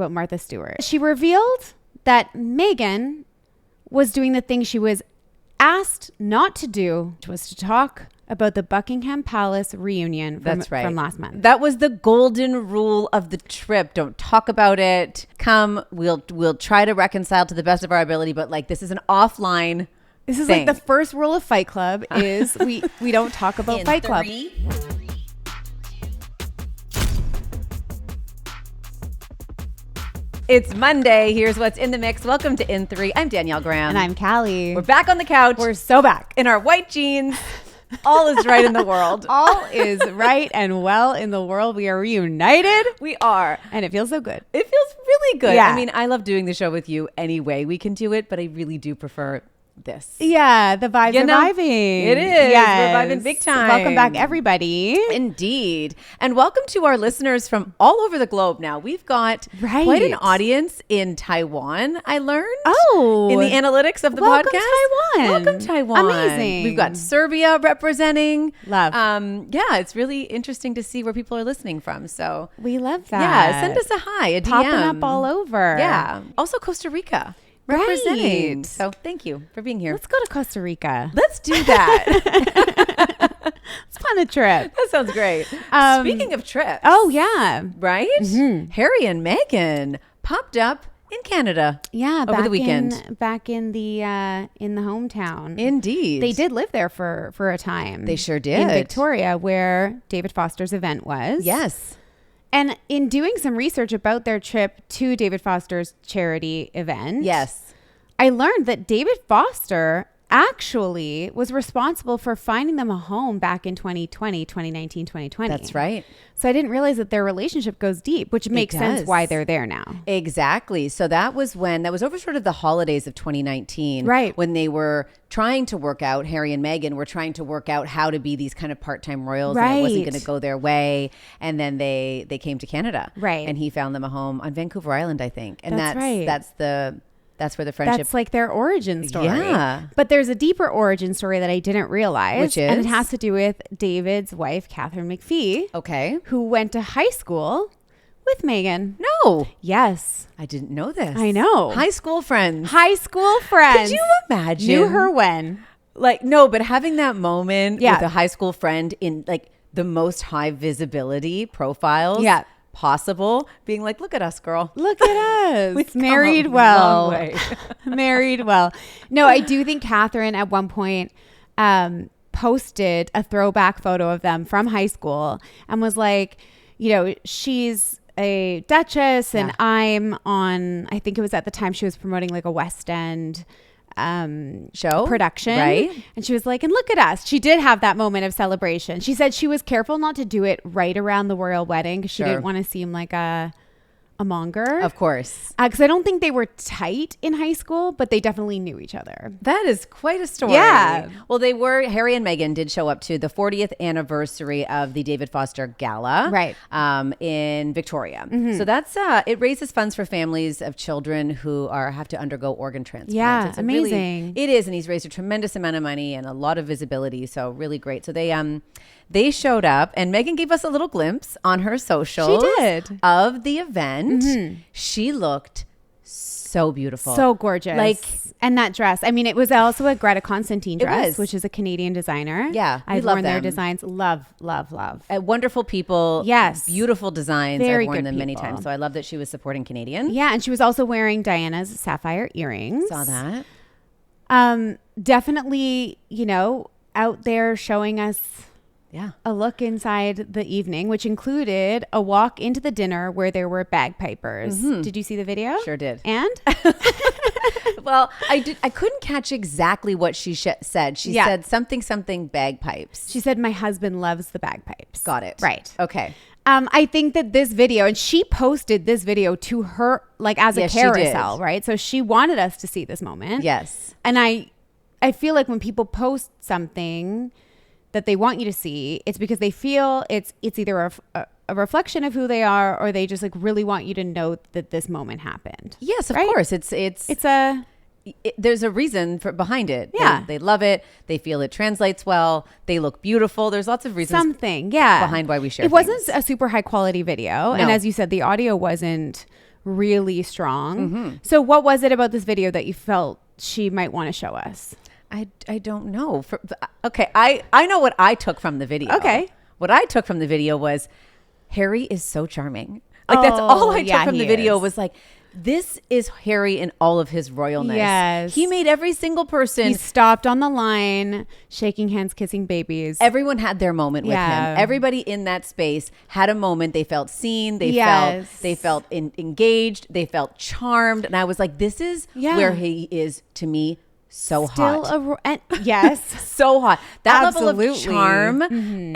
about Martha Stewart. She revealed that Meghan was doing the thing she was asked not to do, which was to talk about the Buckingham Palace reunion from last month. That was the golden rule of the trip. Don't talk about it. Come, we'll try to reconcile to the best of our ability, but like this is an offline This is thing. like the first rule of Fight Club is we don't talk about Fight Club. It's Monday. Here's what's in the mix. Welcome to In 3. I'm Danielle Graham. And I'm Callie. We're back on the couch. We're so back. In our white jeans. All is right in the world. All is right and well in the world. We are reunited. We are. And it feels so good. It feels really good. Yeah. I mean, I love doing the show with you anyway. We can do it, but I really do prefer this. Yeah, the vibes are vibing. It is. Yes. We're vibing big time. Welcome back, everybody. Indeed. And welcome to our listeners from all over the globe now. We've got quite an audience in Taiwan, I learned. Oh. In the analytics of the Welcome podcast. Taiwan. Welcome, Taiwan. Amazing. We've got Serbia representing. Love. Yeah, it's really interesting to see where people are listening from. So we love that. Yeah, send us a hi, a DM. Popping up all over. Yeah. Also Costa Rica. Representing. Right. So thank you for being here. Let's go to Costa Rica. Let's do that. Let's plan a trip. That sounds great. Speaking of trips. Oh, yeah. Right? Mm-hmm. Harry and Meghan popped up in Canada. Yeah. Over the weekend. Back in the hometown. Indeed. They did live there for a time. They sure did. In Victoria, where David Foster's event was. Yes. And in doing some research about their trip to David Foster's charity event, yes, I learned that David Foster actually was responsible for finding them a home back in 2019, 2020. That's right. So I didn't realize that their relationship goes deep, which makes sense why they're there now. Exactly. So that was over sort of the holidays of 2019. Right. When they were trying to work out, Harry and Meghan were trying to work out how to be these kind of part-time royals. Right. And it wasn't going to go their way. And then they came to Canada. Right. And he found them a home on Vancouver Island, I think. And that's right. That's where the friendship. That's like their origin story. Yeah. But there's a deeper origin story that I didn't realize. Which is? And it has to do with David's wife, Catherine McPhee. Okay. Who went to high school with Meghan. No. Yes. I didn't know this. I know. High school friends. High school friends. Could you imagine? Knew her when? Like, no, but having that moment Yeah. with a high school friend in like the most high visibility profiles. Yeah. Possible, being like, look at us, girl. Look at us. We've come Married a well. long way. Married well. No, I do think Catherine at one point posted a throwback photo of them from high school and was like, you know, she's a duchess and I'm on, I think it was at the time she was promoting like a West End show production, right? And she was like, and look at us. She did have that moment of celebration. She said she was careful not to do it right around the royal wedding because she didn't want to seem like a monger, of course, because I don't think they were tight in high school, but they definitely knew each other. That is quite a story. Yeah. Well, Harry and Meghan did show up to the 40th anniversary of the David Foster Gala, right, in Victoria. Mm-hmm. So that's it raises funds for families of children who have to undergo organ transplants. Yeah, it's amazing. It is, and he's raised a tremendous amount of money and a lot of visibility. So really great. So they showed up, and Meghan gave us a little glimpse on her socials. She did. Of the event. Mm-hmm. She looked so beautiful. So gorgeous. Like, and that dress. I mean, it was also a Greta Constantine dress, was. which is a Canadian designer. Yeah. I've love worn their them. designs. Love, love, love. Wonderful people. Yes. Beautiful designs. Very I've worn good them many people. times. So I love that she was supporting Canadian. Yeah. And she was also wearing Diana's sapphire earrings. Saw that. Definitely, you know, out there showing us a look inside the evening, which included a walk into the dinner where there were bagpipers. Mm-hmm. Did you see the video? Sure did. And? Well, I couldn't catch exactly what she said. She said something bagpipes. She said, my husband loves the bagpipes. Got it. Right. Okay. I think that this video, and she posted this video to her, like as a carousel, right? So she wanted us to see this moment. Yes. And I feel like when people post something that they want you to see, it's because they feel it's either a reflection of who they are, or they just like really want you to know that this moment happened. Yes, of course. There's a reason behind it. Yeah. They love it. They feel it translates well. They look beautiful. There's lots of reasons behind why we share It wasn't things. a super high quality video. No. And as you said, the audio wasn't really strong. So what was it about this video that you felt she might want to show us? I don't know. Okay, I know what I took from the video. Okay. What I took from the video was Harry is so charming. Like that's all I took from the video was like, this is Harry in all of his royalness. Yes. He made every single person. He stopped on the line, shaking hands, kissing babies. Everyone had their moment with him. Everybody in that space had a moment. They felt seen. They felt engaged. They felt charmed. And I was like, this is where he is to me. So hot. Yes. So hot. That Absolutely. level of charm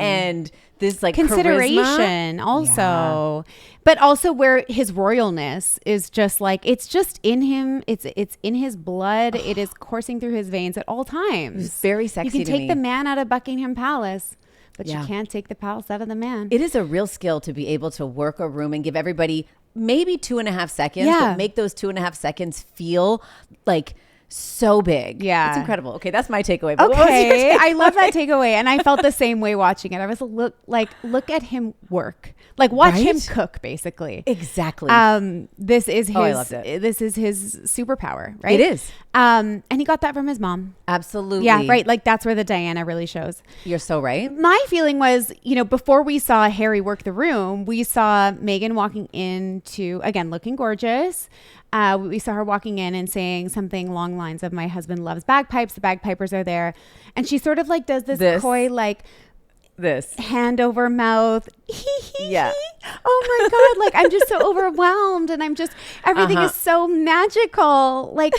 and this like consideration charisma. Also. But also where his royalness is just like, it's just in him. It's in his blood. It is coursing through his veins at all times. It's very sexy. You can take the man out of Buckingham Palace, but you can't take the palace out of the man. It is a real skill to be able to work a room and give everybody maybe 2.5 seconds, but make those 2.5 seconds feel like so big. Yeah. It's incredible. Okay, that's my takeaway. But okay. I love that takeaway. And I felt the same way watching it. I was look at him work. Like watch him cook, basically. Exactly. This is his I loved it. This is his superpower, right? It is. And he got that from his mom. Absolutely. Yeah, right. Like that's where the Diana really shows. You're so right. My feeling was, before we saw Harry work the room, we saw Meghan walking into, again, looking gorgeous. We saw her walking in and saying something along the lines of, my husband loves bagpipes. The bagpipers are there. And she sort of like does this coy, like this hand over mouth. Yeah. Oh my God. Like I'm just so overwhelmed and everything is so magical. Like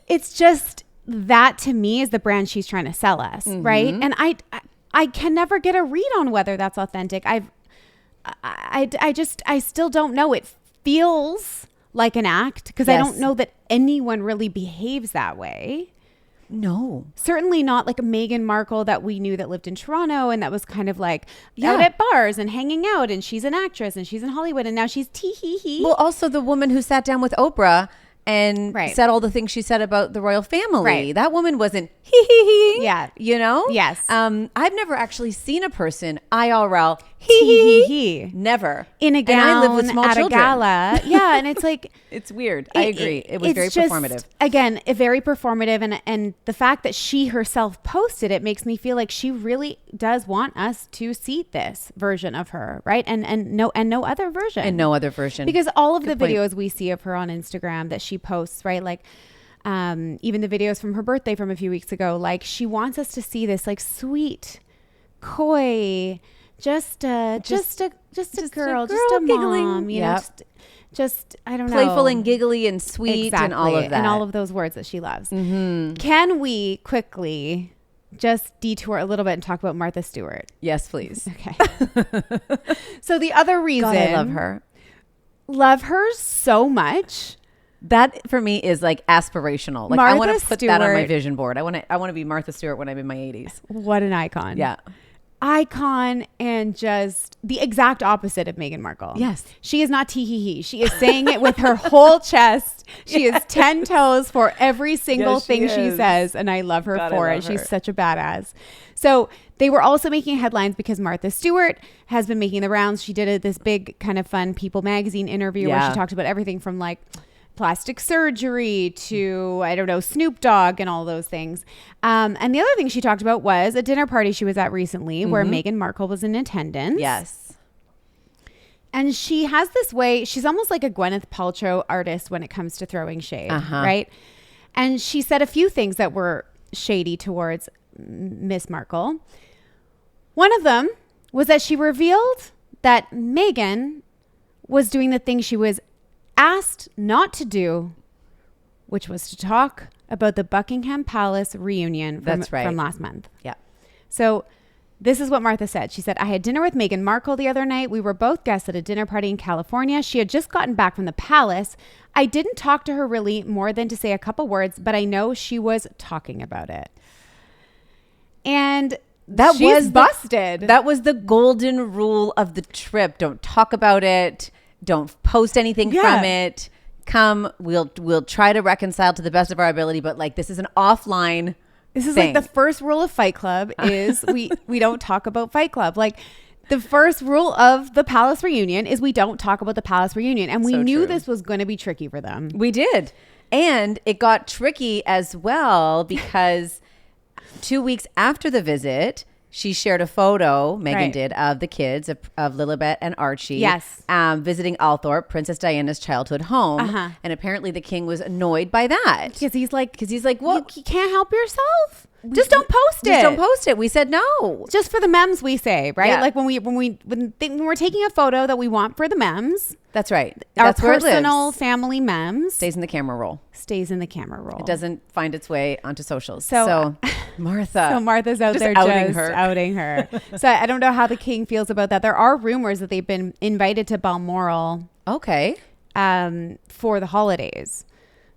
it's just that to me is the brand she's trying to sell us. Right. And I can never get a read on whether that's authentic. I still don't know. It feels like an act because I don't know that anyone really behaves that way. No. Certainly not like a Meghan Markle that we knew that lived in Toronto and that was kind of like out at bars and hanging out, and she's an actress and she's in Hollywood and now she's tee-hee-hee. Well, also the woman who sat down with Oprah and said all the things she said about the royal family. Right. That woman wasn't hee-hee-hee. Yeah. Yes. I've never actually seen a person IRL hee-hee-hee. Never. In a gown and I live with small at children. A gala. Yeah. And it's like. It's weird. I agree. It was very performative. Again, very performative. And the fact that she herself posted it makes me feel like she really does want us to see this version of her. Right. And no other version. And no other version. Because all of the videos we see of her on Instagram that she posts, right? Like, even the videos from her birthday from a few weeks ago, like she wants us to see this like sweet, coy, just a girl, just a giggling. mom, just I don't know, playful and giggly and sweet and all of that, and all of those words that she loves. Can we quickly just detour a little bit and talk about Martha Stewart? Yes, please. Okay. So the other reason, God, I love her so much. That for me is like aspirational. Like Martha I want to put that on my Stewart, vision board. I want to be Martha Stewart when I'm in my 80s. What an icon. Yeah. Icon and just the exact opposite of Meghan Markle. Yes. She is not tee-hee-hee. She is saying it with her whole chest. She is 10 toes for every single thing she says. And I love her for it. She's such a badass. So they were also making headlines because Martha Stewart has been making the rounds. She did this big kind of fun People magazine interview where she talked about everything from like plastic surgery to, I don't know, Snoop Dogg and all those things. And the other thing she talked about was a dinner party she was at recently where Meghan Markle was in attendance. Yes. And she has this way, she's almost like a Gwyneth Paltrow artist when it comes to throwing shade, right? And she said a few things that were shady towards Miss Markle. One of them was that she revealed that Meghan was doing the thing she was asked not to do, which was to talk about the Buckingham Palace reunion from last month. Yeah. So this is what Martha said. She said, I had dinner with Meghan Markle the other night. We were both guests at a dinner party in California. She had just gotten back from the palace. I didn't talk to her really more than to say a couple words, but I know she was talking about it. And she's busted. That was the golden rule of the trip. Don't talk about it. Don't post anything from it. We'll try to reconcile to the best of our ability, but like this is an offline This is thing. like the first rule of Fight Club is we don't talk about Fight Club. Like The first rule of the palace reunion is we don't talk about the palace reunion. And we knew this was going to be tricky for them. We did. And it got tricky as well because 2 weeks after the visit, she shared a photo, Meghan did, of the kids, of Lilibet and Archie. Yes. Visiting Althorp, Princess Diana's childhood home. And apparently the king was annoyed by that. Because he's like, well, you can't help yourself. Just don't post it. Just don't post it. We said no. Just for the memes, we say, right? Yeah. Like when we're taking a photo that we want for the memes. That's right. That's our personal family memes. Stays in the camera roll. Stays in the camera roll. It doesn't find its way onto socials. So Martha. So Martha's out there outing her. So I don't know how the king feels about that. There are rumors that they've been invited to Balmoral. Okay. For the holidays.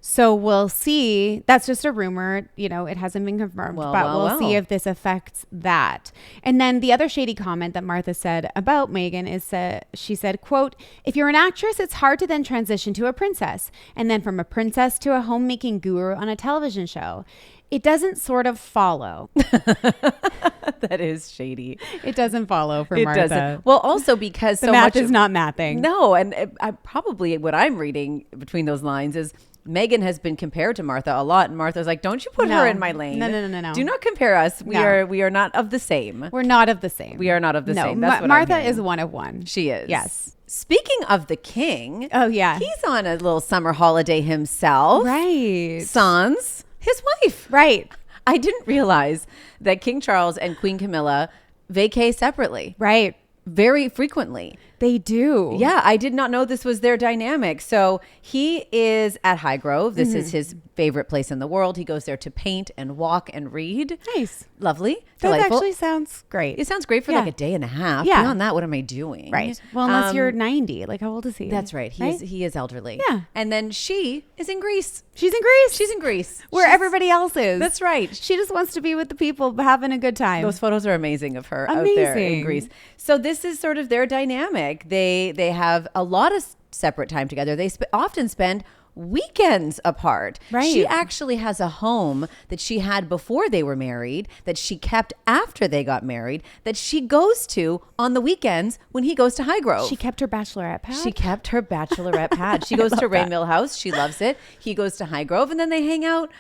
So we'll see. That's just a rumor. You know, it hasn't been confirmed, but we'll see if this affects that. And then the other shady comment that Martha said about Meghan is she said, quote, if you're an actress, it's hard to then transition to a princess. And then from a princess to a homemaking guru on a television show. It doesn't sort of follow. That is shady. It doesn't follow for Martha. Doesn't. Well, also because the math is not mathing. No. And I probably what I'm reading between those lines is Meghan has been compared to Martha a lot, and Martha's like, "Don't you put her in my lane? No. Do not compare us. We are not of the same. We're not of the same. We are not of the same. That's what Martha is one of one. She is. Yes. Speaking of the king, oh yeah, he's on a little summer holiday himself. Right. Sans his wife. Right. I didn't realize that King Charles and Queen Camilla vacay separately. Right. Very frequently. They do. Yeah, I did not know this was their dynamic. So he is at Highgrove. This is his favorite place in the world. He goes there to paint and walk and read. Nice. Lovely. That Delightful. actually sounds great. It sounds great for like a day and a half. Yeah. Beyond that, what am I doing? Right. Well, unless you're 90. Like, how old is he? That's right. He is elderly. Yeah. And then she is in Greece. She's in Greece. She's in Greece. Where everybody else is. That's right. She just wants to be with the people having a good time. Those photos are amazing of her out there in Greece. So this is sort of their dynamic. They have a lot of separate time together. They often spend weekends apart. Right. She actually has a home that she had before they were married, that she kept after they got married, that she goes to on the weekends when he goes to Highgrove. She kept her bachelorette pad. She kept her bachelorette pad. She goes to Ray Millhouse. She loves it. He goes to Highgrove, and then they hang out,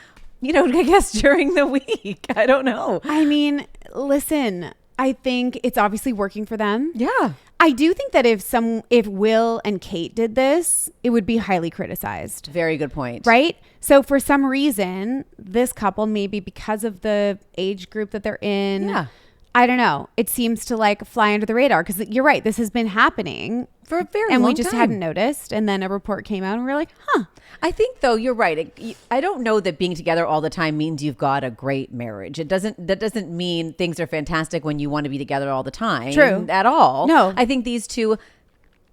I guess during the week. I don't know. I mean, listen, I think it's obviously working for them. Yeah. I do think that if Will and Kate did this, it would be highly criticized. Very good point. Right? So for some reason, this couple, maybe because of the age group that they're in, I don't know. It seems to like fly under the radar because you're right. This has been happening for a very long time. And we just hadn't noticed. And then a report came out and we were like, huh. I think, though, you're right. I don't know that being together all the time means you've got a great marriage. That doesn't mean things are fantastic when you want to be together all the time. True. At all. No. I think these two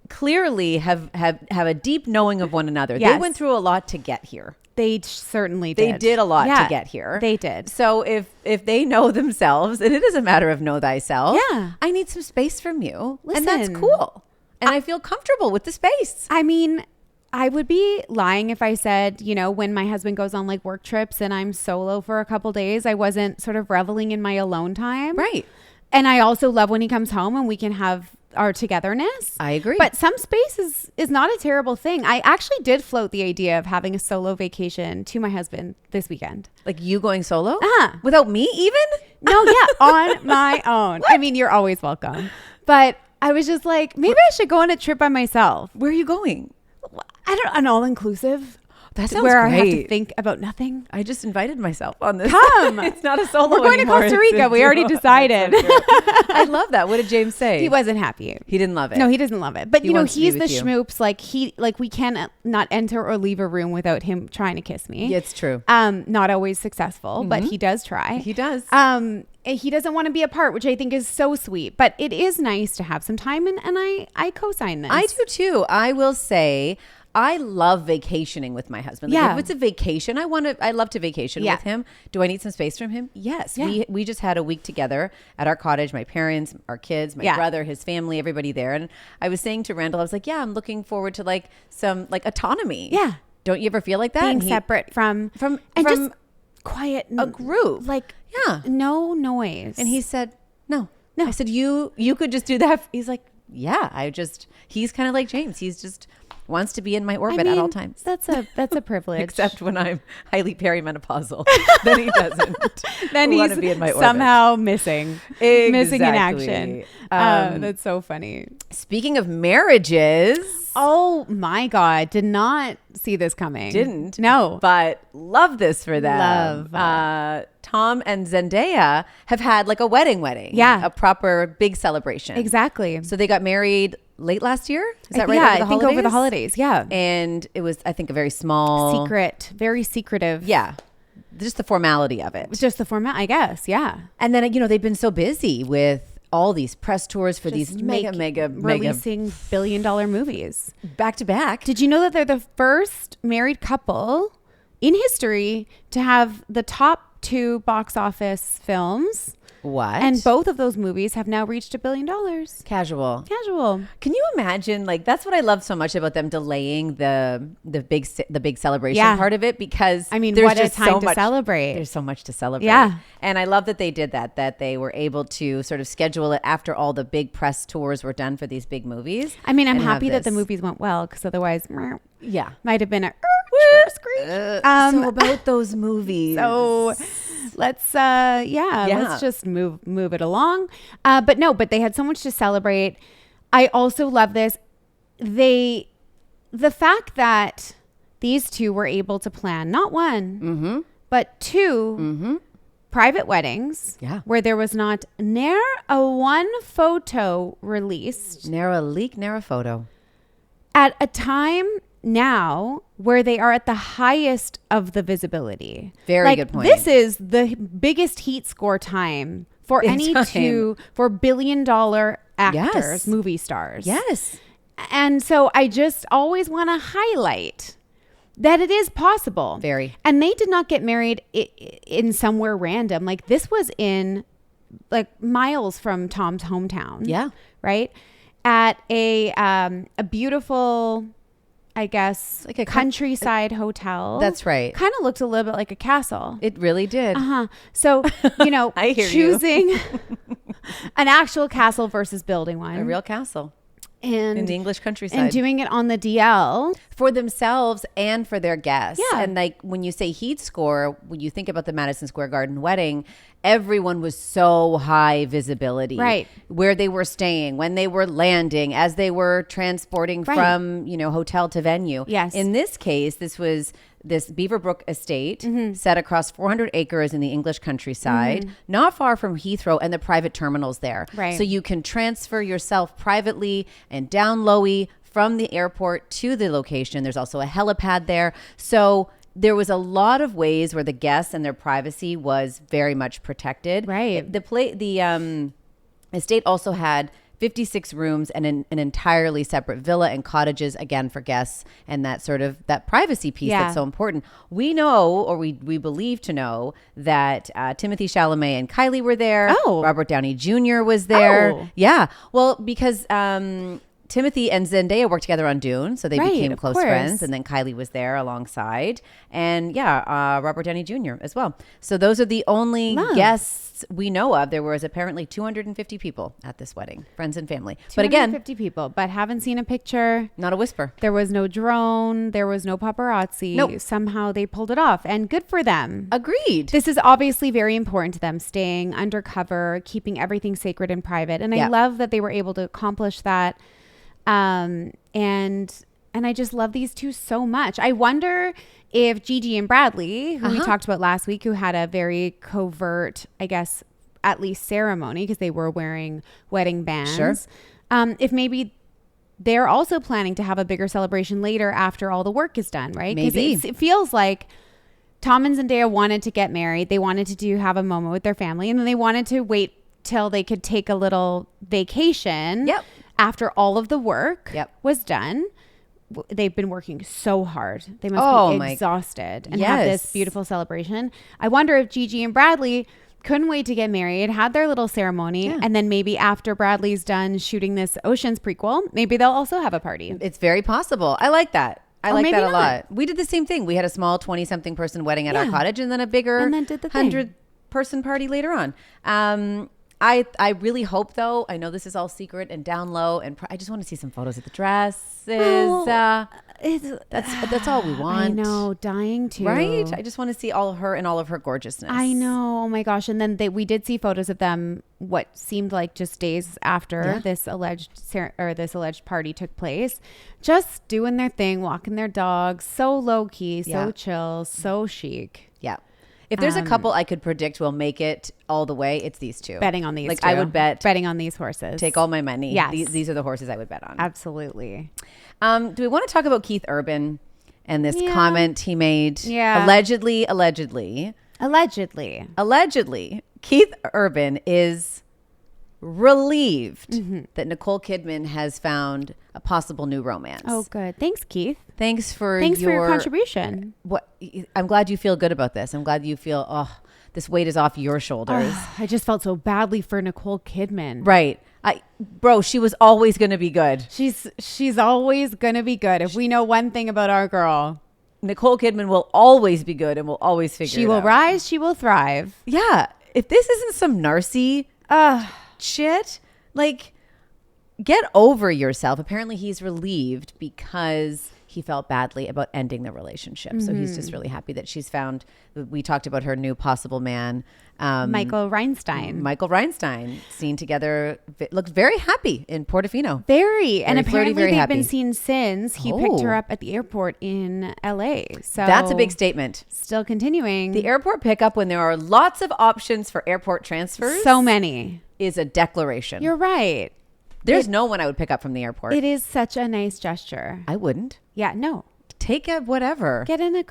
clearly have a deep knowing of one another. Yes. They went through a lot to get here. They certainly did. They did a lot to get here. They did. So if they know themselves, and it is a matter of know thyself. Yeah. I need some space from you. Listen, and that's cool. And I feel comfortable with the space. I mean, I would be lying if I said, when my husband goes on like work trips and I'm solo for a couple days, I wasn't sort of reveling in my alone time. Right. And I also love when he comes home and we can have our togetherness. I agree. But some space is not a terrible thing. I actually did float the idea of having a solo vacation to my husband this weekend. Like you going solo? Uh-huh. Without me even? No, yeah, on my own. I mean, you're always welcome. But I was just like, maybe I should go on a trip by myself. Where are you going? An all-inclusive. That sounds where great. I have to think about nothing. I just invited myself on this. Come. It's not a solo We're going anymore. to Costa Rica. We already decided. I love that. What did James say? He wasn't happy. He didn't love it. No, he doesn't love it. But, he's the you. schmoops. Like we can not enter or leave a room without him trying to kiss me. Yeah, it's true. Not always successful, but he does try. He does. He doesn't want to be apart, which I think is so sweet. But it is nice to have some time, and I co-sign this. I do too. I will say I love vacationing with my husband. Like if it's a vacation, I love to vacation with him. Do I need some space from him? Yes. Yeah. We just had a week together at our cottage, my parents, our kids, my brother, his family, everybody there. And I was saying to Randall, I was like, I'm looking forward to like some like autonomy. Yeah. Don't you ever feel like that? Being separate from just quiet. A group. Like, no noise. And he said, no. No. I said, you could just do that. He's like, yeah, he's kind of like James. He's just wants to be in my orbit at all times. That's a privilege. Except when I'm highly perimenopausal. Then he doesn't. Then he's be in my somehow missing in action. That's so funny. Speaking of marriages. Oh my God. Did not see this coming. Didn't. No. But love this for them. Tom and Zendaya have had like a wedding. Yeah. A proper big celebration. Exactly. So they got married late last year. Is that right? Yeah, I think over the holidays. Yeah. And it was, I think, a very small. Very secretive. Yeah. Just the formality of it. Just the format, I guess. Yeah. And then, they've been so busy with all these press tours for these mega releasing billion-dollar movies back to back. Did you know that they're the first married couple in history to have the top 2 box office films? What? And both of those movies have now reached $1 billion. Casual. Can you imagine? Like, that's what I love so much about them delaying the big celebration part of it, because there's what just a time to celebrate. There's so much to celebrate. Yeah. And I love that they did that they were able to sort of schedule it after all the big press tours were done for these big movies. I'm happy that the movies went well, because otherwise, might have been a screech. So about those movies. So let's just move it along. But they had so much to celebrate. I also love this. The fact that these two were able to plan not one, but 2 private weddings, where there was not ne'er a one photo released. Ne'er a leak, ne'er a photo. At a time now where they are at the highest of the visibility. Very good point. This is the biggest heat score time for for billion-dollar actors, movie stars. Yes. And so I just always want to highlight that it is possible. Very. And they did not get married in somewhere random. Like, this was in miles from Tom's hometown. Yeah. Right? At a beautiful, I guess, like a countryside hotel. That's right. Kind of looked a little bit like a castle. It really did. So, I hear choosing an actual castle versus building one. A real castle. And in the English countryside. And doing it on the DL. For themselves and for their guests. Yeah. And when you say heat score, when you think about the Madison Square Garden wedding, everyone was so high visibility. Right. Where they were staying, when they were landing, as they were transporting from, hotel to venue. Yes. In this case, this was this Beaverbrook estate set across 400 acres in the English countryside, not far from Heathrow and the private terminals there. Right. So you can transfer yourself privately and down lowy from the airport to the location. There's also a helipad there. So there was a lot of ways where the guests and their privacy was very much protected. Right. The estate also had 56 rooms and an entirely separate villa and cottages, again, for guests, and that sort of that privacy piece that's so important. We know, or we believe to know, that Timothée Chalamet and Kylie were there. Oh. Robert Downey Jr. was there. Oh. Yeah. Well, because Timothy and Zendaya worked together on Dune, so they became close friends. And then Kylie was there alongside. And Robert Downey Jr. as well. So those are the only guests we know of. There was apparently 250 people at this wedding, friends and family. But again, 250 people, but haven't seen a picture. Not a whisper. There was no drone. There was no paparazzi. Nope. Somehow they pulled it off, and good for them. Agreed. This is obviously very important to them, staying undercover, keeping everything sacred and private. And I love that they were able to accomplish that. And I just love these two so much. I wonder if Gigi and Bradley, who we talked about last week, who had a very covert, I guess, at least ceremony, because they were wearing wedding bands. Sure. If maybe they're also planning to have a bigger celebration later after all the work is done, right? Maybe. It feels like Tom and Zendaya wanted to get married. They wanted to have a moment with their family, and then they wanted to wait till they could take a little vacation. Yep. After all of the work was done. They've been working so hard. They must be exhausted and have this beautiful celebration. I wonder if Gigi and Bradley couldn't wait to get married, had their little ceremony, and then maybe after Bradley's done shooting this Ocean's prequel, maybe they'll also have a party. It's very possible. I like that. I like that a not. lot. We did the same thing. We had a small 20-something person wedding at our cottage, and then a bigger 100-person party later on. I really hope, though, I know this is all secret and down low, and I just want to see some photos of the dresses. That's all we want. I know, dying to. Right? I just want to see all of her and all of her gorgeousness. I know. Oh my gosh. And then we did see photos of them what seemed like just days after this alleged party took place, just doing their thing, walking their dogs, so low key, so chill, so chic. Yeah. If there's a couple I could predict will make it all the way, it's these two. Betting on these two. I would betting on these horses. Take all my money. Yes. These are the horses I would bet on. Absolutely. Do we want to talk about Keith Urban and this comment he made? Yeah. Allegedly, Keith Urban is relieved that Nicole Kidman has found a possible new romance. Oh, good. Thanks, Keith. Thanks for your contribution. I'm glad you feel good about this. I'm glad you feel, this weight is off your shoulders. I just felt so badly for Nicole Kidman. Right. She was always going to be good. She's always going to be good. If we know one thing about our girl, Nicole Kidman will always be good and will always figure it out. She will rise. She will thrive. Yeah. If this isn't some narcy shit, like, get over yourself. Apparently he's relieved because he felt badly about ending the relationship. So he's just really happy that she's found. We talked about her new possible man. Michael Reinstein. Seen together. Looked very happy in Portofino. Very. And apparently flirty, they've been seen since. He picked her up at the airport in LA. So that's a big statement. Still continuing. The airport pickup, when there are lots of options for airport transfers. So many. Is a declaration. You're right. There's no one I would pick up from the airport. It is such a nice gesture. I wouldn't. Yeah, no. Take a whatever. Get in a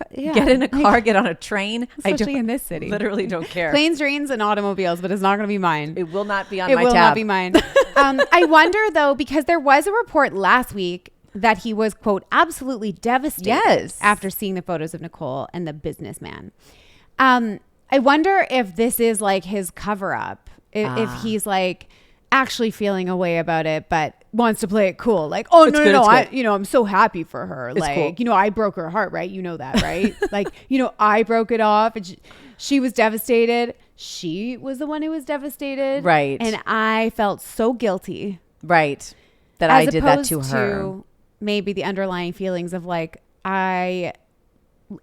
car, get on a train. Especially in this city. Literally don't care. Planes, trains, and automobiles, but it's not going to be mine. It will not be on my tab. It will not be mine. I wonder, though, because there was a report last week that he was, quote, absolutely devastated after seeing the photos of Nicole and the businessman. I wonder if this is like his cover up. If he's like actually feeling a way about it, but wants to play it cool. Like, oh, no, I'm so happy for her. It's like, cool. I broke her heart, right? You know that, right? Like, I broke it off and she was devastated. She was the one who was devastated. Right. And I felt so guilty. Right. That I did that to her. To maybe the underlying feelings of like, I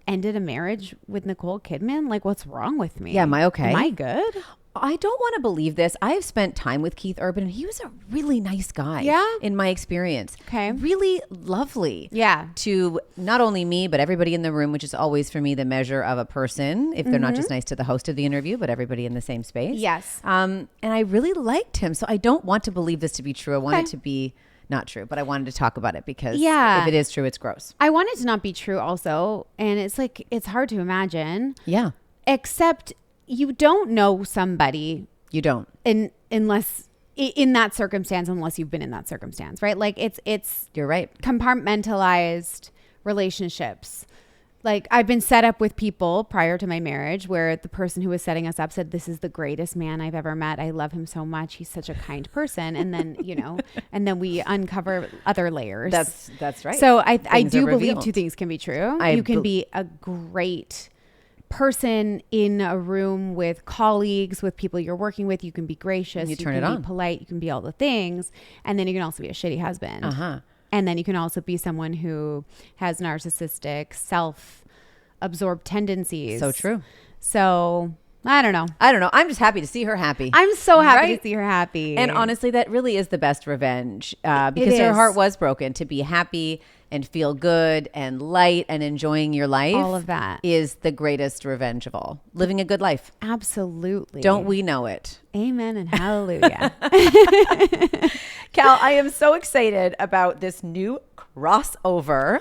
ended a marriage with Nicole Kidman. Like, what's wrong with me? Yeah, am I okay? Am I good? I don't want to believe this. I've spent time with Keith Urban and he was a really nice guy. Yeah. In my experience. Okay. Really lovely. Yeah. To not only me, but everybody in the room, which is always for me the measure of a person. If they're not just nice to the host of the interview, but everybody in the same space. Yes. And I really liked him. So I don't want to believe this to be true. I want it to be not true, but I wanted to talk about it because if it is true, it's gross. I want it to not be true also. And it's like, it's hard to imagine. Yeah. Except you don't know somebody. You don't. Unless in that circumstance, unless you've been in that circumstance, right? Like it's you're right. Compartmentalized relationships. Like I've been set up with people prior to my marriage where the person who was setting us up said, this is the greatest man I've ever met. I love him so much. He's such a kind person. And then, and then we uncover other layers. That's right. So I do believe two things can be true. You can be a great person in a room with colleagues, with people you're working with. You can be gracious. You can be polite. You can be all the things. And then you can also be a shitty husband. And then you can also be someone who has narcissistic, self-absorbed tendencies. So true. So I don't know. I'm just happy to see her happy. I'm so happy to see her happy. And honestly, that really is the best revenge because her heart was broken. To be happy and feel good and light and enjoying your life. All of that is the greatest revenge of all. Living a good life. Absolutely. Don't we know it? Amen and hallelujah. Cal, I am so excited about this new crossover.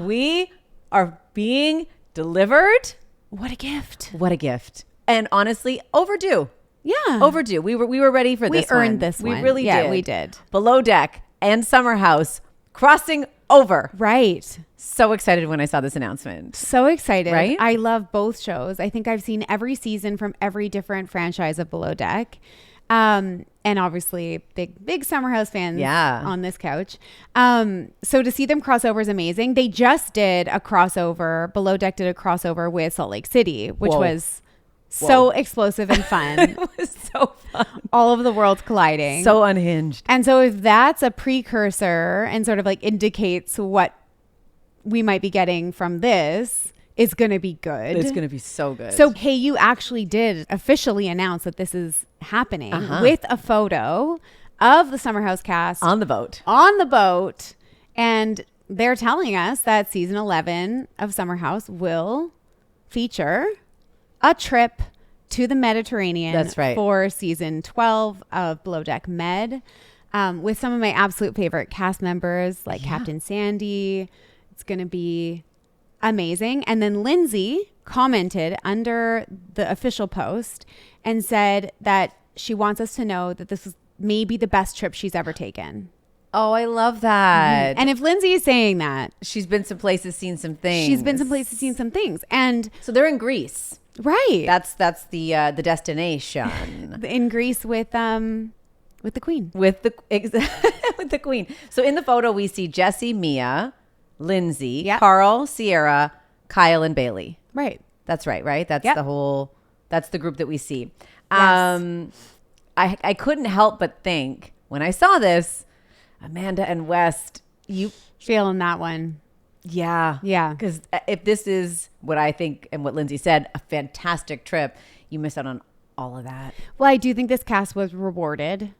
We are being delivered. What a gift. What a gift. And honestly, overdue. Yeah. Overdue. We were ready for this one. We earned this one. We really did. Yeah, we did. Below Deck and Summer House crossing over. Right. So excited when I saw this announcement. So excited. Right? I love both shows. I think I've seen every season from every different franchise of Below Deck. And obviously big Summer House fans on this couch. So to see them cross over is amazing. They just did a crossover. Below Deck did a crossover with Salt Lake City, which was So explosive and fun. It was so fun. All of the worlds colliding. So unhinged. And so if that's a precursor and sort of like indicates what we might be getting from this, it's going to be good. It's going to be so good. So Hayu actually did officially announce that this is happening with a photo of the Summer House cast. On the boat. And they're telling us that season 11 of Summer House will feature a trip to the Mediterranean. That's right. For season 12 of Below Deck Med, with some of my absolute favorite cast members like Captain Sandy. It's going to be amazing. And then Lindsay commented under the official post and said that she wants us to know that this is maybe the best trip she's ever taken. Oh, I love that. And if Lindsay is saying that, she's been some places, seen some things. And so they're in Greece. Right. That's the destination. In Greece with the Queen. With the Queen. So in the photo we see Jesse, Mia, Lindsay, Carl, Sierra, Kyle, and Bailey. Right. That's right? That's that's the group that we see. Yes. I couldn't help but think when I saw this, Amanda and West, you feeling that one. Yeah. Because if this is what I think and what Lindsay said, a fantastic trip, you miss out on all of that. Well, I do think this cast was rewarded,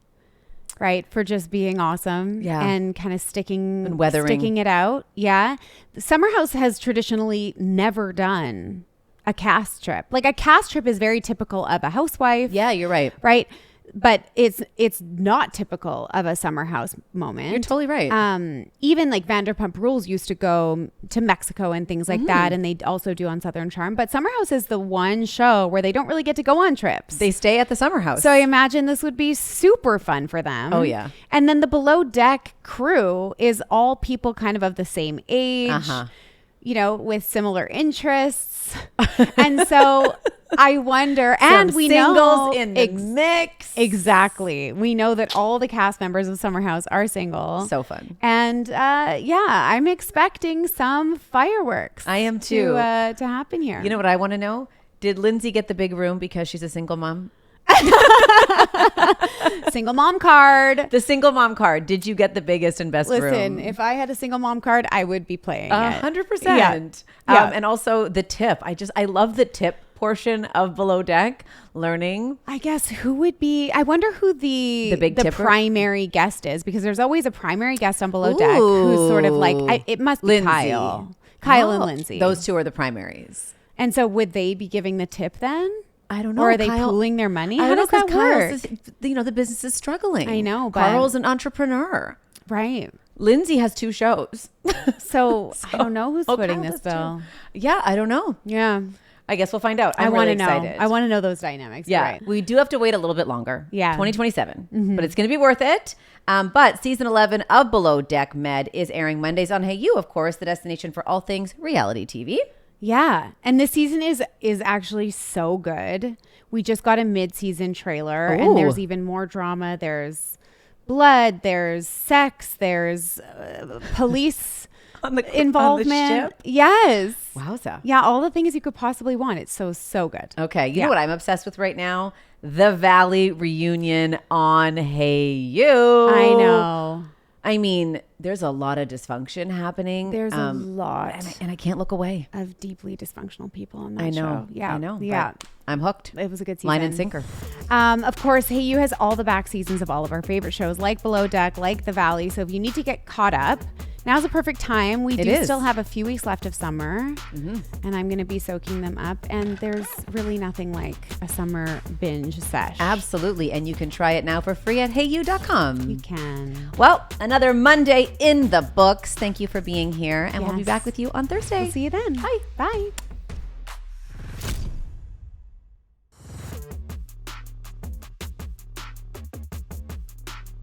right, for just being awesome and kind of sticking it out. Yeah. Summer House has traditionally never done a cast trip. Like a cast trip is very typical of a housewife. Yeah, you're right. Right. But it's not typical of a Summer House moment. You're totally right. Even like Vanderpump Rules used to go to Mexico and things like that. And they also do on Southern Charm. But Summer House is the one show where they don't really get to go on trips. They stay at the Summer House. So I imagine this would be super fun for them. Oh, yeah. And then the Below Deck crew is all people kind of the same age, you know, with similar interests. And so I wonder, and we know in the mix. Exactly. We know that all the cast members of Summer House are single. So fun. And I'm expecting some fireworks. I am too. To happen here. You know what I want to know? Did Lindsay get the big room because she's a single mom? Single mom card. The single mom card. Did you get the biggest and best room? Listen, if I had a single mom card, I would be playing 100%. Yeah. And also the tip. I love the tip portion of Below Deck learning. I guess who would be, I wonder who the primary guest is, because there's always a primary guest on Below Deck who's sort of like, it must be Lindsay. Kyle and Lindsay. Those two are the primaries. And so would they be giving the tip then? I don't know. Or are they pooling their money? How does that work? The business is struggling. I know. But Carl's an entrepreneur. Right. Lindsay has 2 shows. So I don't know who's footing this bill. Yeah, I don't know. Yeah. I guess we'll find out. I want to know. I want to know those dynamics. Yeah. Right. We do have to wait a little bit longer. Yeah. 2027. But it's going to be worth it. But season 11 of Below Deck Med is airing Mondays on Hayu, of course, the destination for all things reality TV. Yeah. And this season is actually so good. We just got a mid-season trailer and there's even more drama. There's blood, there's sex, there's police involvement. On the ship? Yes. Wowza. Yeah, all the things you could possibly want. It's so good. Okay. You know what I'm obsessed with right now? The Valley reunion on Hayu. I know. I mean, there's a lot of dysfunction happening. There's a lot. And I can't look away. Of deeply dysfunctional people on that show. Yeah. I know. Yeah. I'm hooked. It was a good season. Line and sinker. Of course, Hayu has all the back seasons of all of our favorite shows, like Below Deck, like The Valley. So if you need to get caught up, now's the perfect time. We do still have a few weeks left of summer, and I'm going to be soaking them up. And there's really nothing like a summer binge sesh. Absolutely. And you can try it now for free at hayu.com. You can. Well, another Monday in the books. Thank you for being here. And we'll be back with you on Thursday. We'll see you then. Bye. Bye.